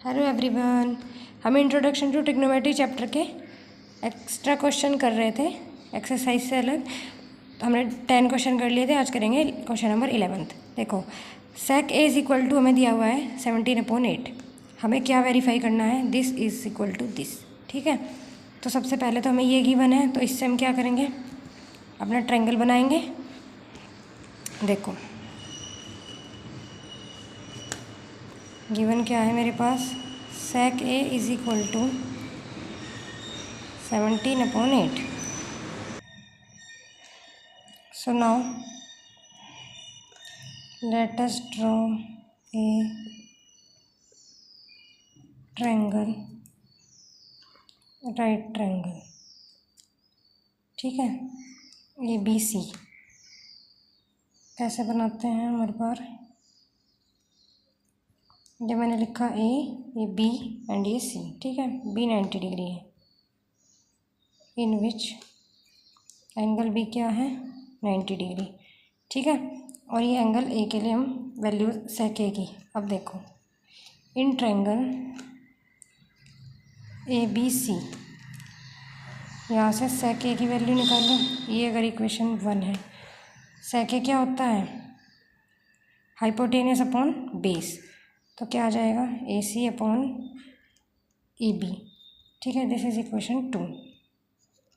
Hello everyone, हम introduction to trigonometry chapter के extra question कर रहे थे एक्सरसाइज से अलग। हमने 10 क्वेश्चन कर लिए थे, आज करेंगे क्वेश्चन नंबर 11। देखो, सेक ए इज इक्वल टू हमें दिया हुआ है 17/8। हमें क्या वेरीफाई करना है? This is equal to this. ठीक है, तो सबसे पहले तो हमें ये गिवन है, तो इससे हम क्या करेंगे, अपना ट्रायंगल बनाएंगे। देखो गिवन क्या है मेरे पास, sec A is equal to 17/8। So now let us draw a triangle, right triangle। ठीक है, ये BC कैसे बनाते हैं हमारे पास, ये मैंने लिखा A, ये B एंड ये C। ठीक है, B 90 डिग्री है, इन विच एंगल B क्या है 90 डिग्री। ठीक है, और ये एंगल A के लिए हम वैल्यू सेक A की। अब देखो, इन ट्रायंगल ABC यहाँ से सेक A की वैल्यू निकालो। ये अगर इक्वेशन 1 है, सेक A क्या होता है, हाइपोटेनियस अपॉन बेस, तो क्या आ जाएगा AC अपॉन AB। ठीक है, this is equation 2।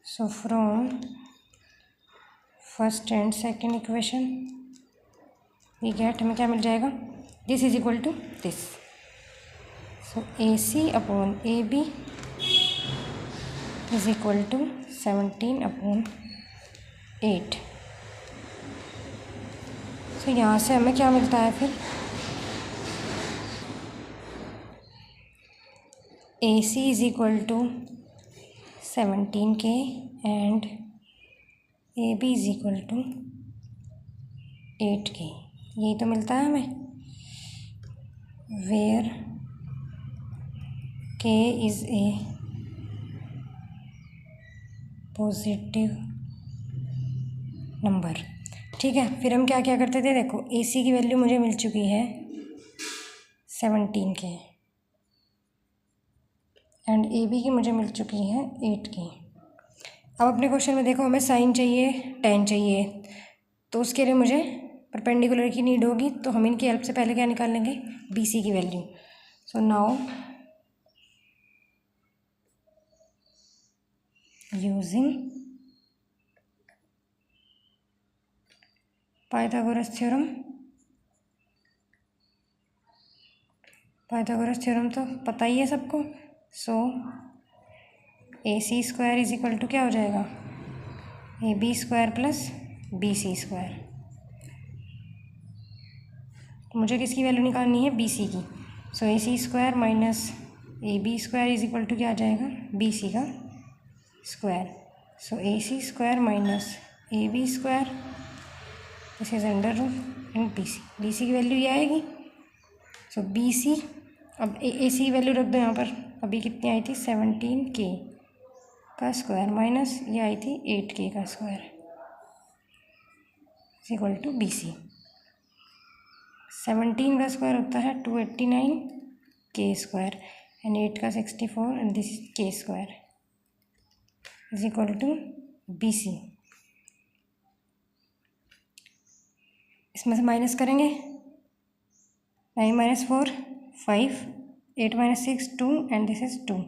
So from first and second equation we get, हमें क्या मिल जाएगा, this is equal to this. So AC upon AB is equal to 17/8। तो यहाँ से हमें क्या मिलता है फिर, AC is equal to 17K and AB is equal to 8K। यही तो मिलता है हमें, where K is a positive number. ठीक है, फिर हम क्या क्या करते थे, देखो AC की वैल्यू मुझे मिल चुकी है 17K एंड AB की मुझे मिल चुकी है 8K। अब अपने क्वेश्चन में देखो, हमें साइन चाहिए, टेन चाहिए, तो उसके लिए मुझे परपेंडिकुलर की नीड होगी, तो हम इनकी हेल्प से पहले क्या निकाल लेंगे, BC की value. So now using Pythagoras theorem तो पता ही है सबको। So AC square is equal to क्या हो जाएगा, AB square plus BC square. मुझे किसकी वैल्यू निकालनी है, BC की। So AC square minus AB square is equal to क्या आ जाएगा, BC का square. So AC square minus AB square, this is under root and BC की वैल्यू ये आएगी। सो BC, अब AC की वैल्यू रख दो यहाँ पर, अभी कितनी आई थी 17K का स्क्वायर माइनस ये आई थी 8K का square is equal to BC। 17 का स्क्वायर होता है 289K स्क्वायर एंड 8 का 64 and this is K square is equal to BC। इसमें से माइनस करेंगे, 9 - 4 5, 8 - 6 2 एंड दिस इज 2।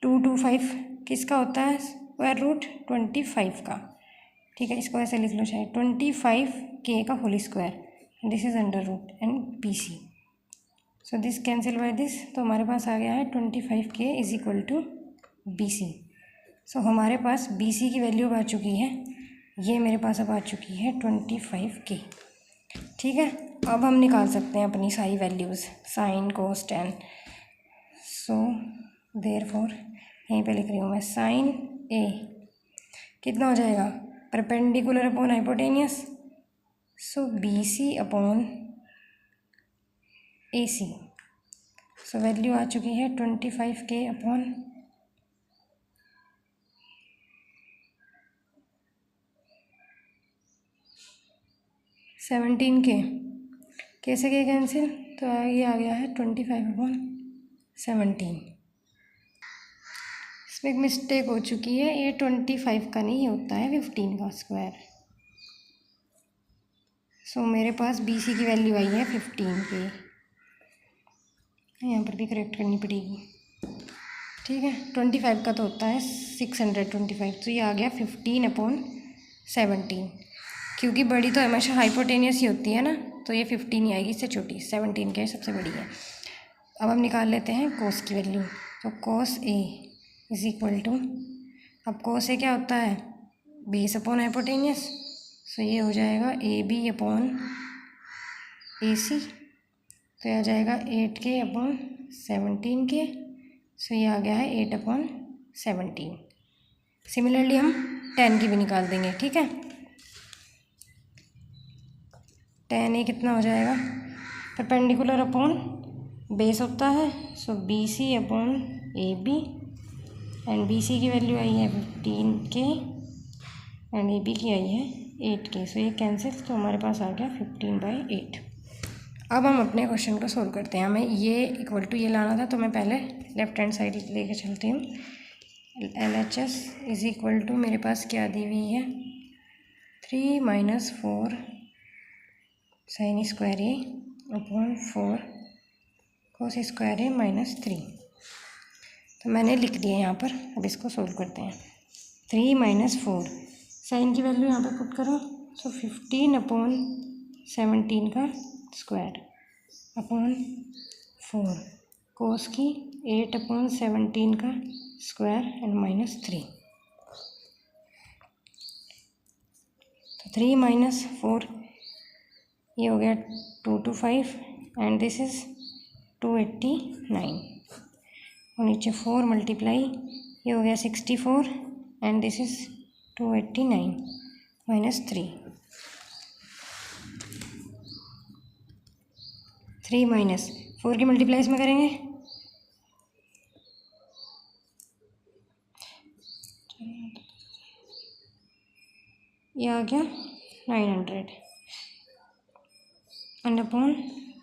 225 किसका होता है, स्क्वायर रूट 25 का। ठीक है, इसको ऐसे लिख लो चाहे 25K का whole square, this is under root and BC। So this cancel by this, तो हमारे पास आ गया है 25K is equal to BC। So हमारे पास BC की वैल्यू आ चुकी है, ये मेरे पास अब आ चुकी है 25K। ठीक है, अब हम निकाल सकते हैं अपनी सारी values, sine cos ten. So therefore यहीं पे लिख रही हूँ मैं, साइन A कितना हो जाएगा, perpendicular upon hypotenuse, so BC upon AC। So value आ चुकी है 25K अपॉन 17 17 कैसे के कैंसिल, तो ये आ गया है 25/17। इसमें एक मिस्टेक हो चुकी है, ये 25 का नहीं होता है 15 का स्क्वायर। सो मेरे पास BC की वैल्यू आई है 15 की, यहाँ पर भी करेक्ट करनी पड़ेगी। ठीक है, 25 का तो होता है 625, तो ये आ गया 15/17। क्योंकि बड़ी तो हमेशा हाइपोटेनियस ही होती है ना, तो ये 15 ही आएगी, इससे छोटी 17 क्या है, सबसे बड़ी है। अब हम निकाल लेते हैं कोस की वैल्यू। तो कोस A इज इक्वल टू, अब कोस A क्या होता है, बेस अपॉन हाइपोटेनियस, सो ये हो जाएगा AB/AC, तो ये आ जाएगा 8K/17K, सो ये आ गया है 8/17। सिमिलरली हम 10 की भी निकाल देंगे। ठीक है, 10A कितना हो जाएगा, परपेंडिकुलर अपॉन बेस होता है, सो BC/AB, एंड BC की वैल्यू आई है 15K एंड AB की आई है 8K, सो ये कैंसिल, तो हमारे पास आ गया 15/8। अब हम अपने क्वेश्चन को सोल्व करते हैं। हमें ये इक्वल टू ये लाना था, तो मैं पहले लेफ्ट हैंड साइड लेके चलती हूँ। LHS इज इक्वल टू, मेरे पास क्या दी हुई है, 3 - 4 sin square A upon 4 cos square A -3। तो मैंने लिख दिया यहाँ पर, अब इसको सोल्व करते हैं। 3 - 4 साइन की वैल्यू यहाँ पर पुट करो, सो 15/17 का स्क्वायर अपॉन 4 कोस की 8/17 का स्क्वायर एंड -3। तो 3 - 4 ये हो गया 2 to 5 एंड दिस इज 289, और नीचे 4 मल्टीप्लाई, ये हो गया 64 एंड दिस इज 289 -3। 3 - 4 की मल्टीप्लाई इसमें करेंगे, ये आ गया 900 एंड अपॉन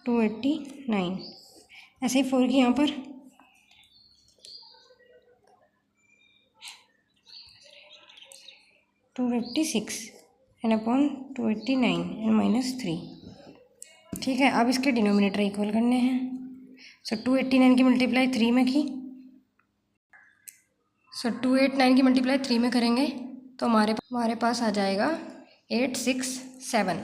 289। ऐसे ही 4 की यहाँ पर 256 एंड अपॉन 289 एंड -3। ठीक है, अब इसके डिनोमिनेटर इक्वल करने हैं। सो 289 की मल्टीप्लाई 3 में की, सो 289 की मल्टीप्लाई 3 में करेंगे तो हमारे पास आ जाएगा 867।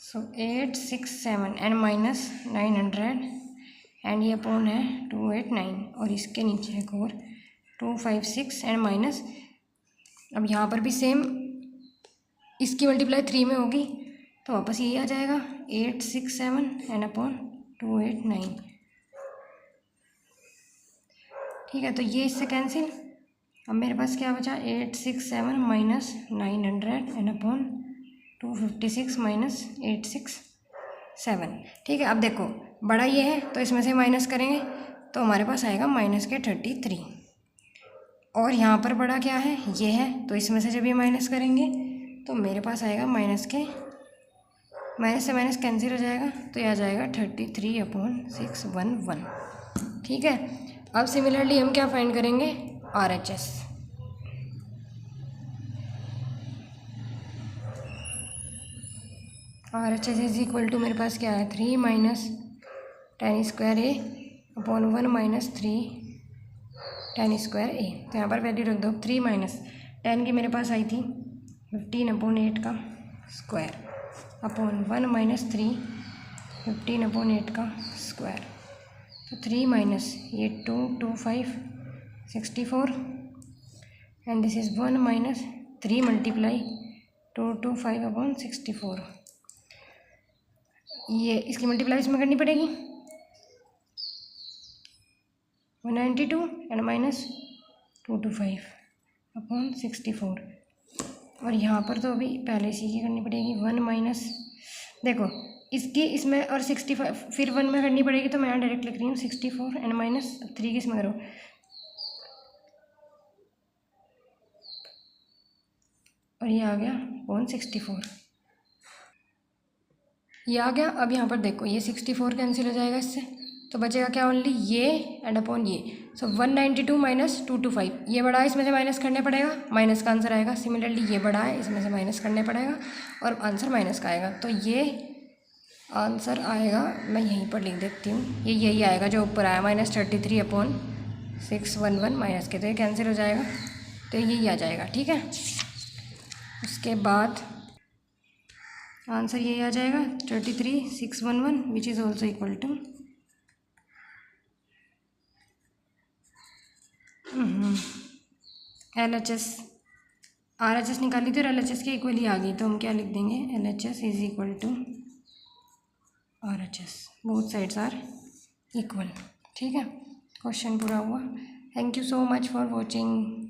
सो 867 एंड -900 एंड ये अपॉन है 289, और इसके नीचे एक और 256 एंड माइनस, अब यहाँ पर भी सेम इसकी मल्टीप्लाई 3 में होगी, तो वापस यही आ जाएगा 867 एंड अपॉन 289। ठीक है, तो ये इससे कैंसिल, अब मेरे पास क्या बचा, 867 -900 एंड अपॉन 256 -867। ठीक है, अब देखो बड़ा ये है तो इसमें से माइनस करेंगे तो हमारे पास आएगा -33, और यहाँ पर बड़ा क्या है, ये है, तो इसमें से जब ये माइनस करेंगे तो मेरे पास आएगा माइनस से माइनस कैंसिल हो जाएगा, तो ये आ जाएगा 33/611। ठीक है, अब सिमिलरली हम क्या फाइंड करेंगे, RHS। RHS is equal to, मेरे पास क्या है, 3 - tan square A upon 1 - 3 tan square A। तो यहाँ पर वैल्यू रख दो, 3 - tan की मेरे पास आई थी 15/8 का स्क्वायर अपॉन 1 - 3 15/8 का स्क्वायर। तो 3 माइनस ये 2 2 5 64 एंड दिस इज 1 - 3 मल्टीप्लाई 2 2 5/64। ये इसकी मल्टीप्लाई इसमें करनी पड़ेगी, 192 एंड -225/64, और यहाँ पर तो अभी पहले इसी की करनी पड़ेगी, 1 माइनस, देखो इसकी इसमें और 65 फिर 1 में करनी पड़ेगी, तो मैं यहाँ डायरेक्ट लिख रही हूँ 64 एंड -3 की इसमें करो, और ये आ गया 164। ये आ गया। अब यहाँ पर देखो ये 64 कैंसिल हो जाएगा इससे, तो बचेगा क्या, ओनली ये एंड अपॉन ये। सो 192 माइनस 225, ये बड़ा है, इसमें से माइनस करने पड़ेगा, माइनस का आंसर आएगा। सिमिलरली ये बड़ा है, इसमें से माइनस करने पड़ेगा और आंसर माइनस का आएगा। तो ये आंसर आएगा, मैं यहीं पर लिख देती हूँ, ये यही आएगा जो ऊपर आया, -33 अपॉन 611 माइनस के, तो ये कैंसिल हो जाएगा, तो यही आ जाएगा। ठीक है, उसके बाद आंसर यही आ जाएगा 33,611 which is also equal to LHS। RHS निकाली थी और LHS के इक्वल ही आ गई, तो हम क्या लिख देंगे, LHS is equal to RHS, both sides are equal. ठीक है, क्वेश्चन पूरा हुआ। Thank you so much for watching.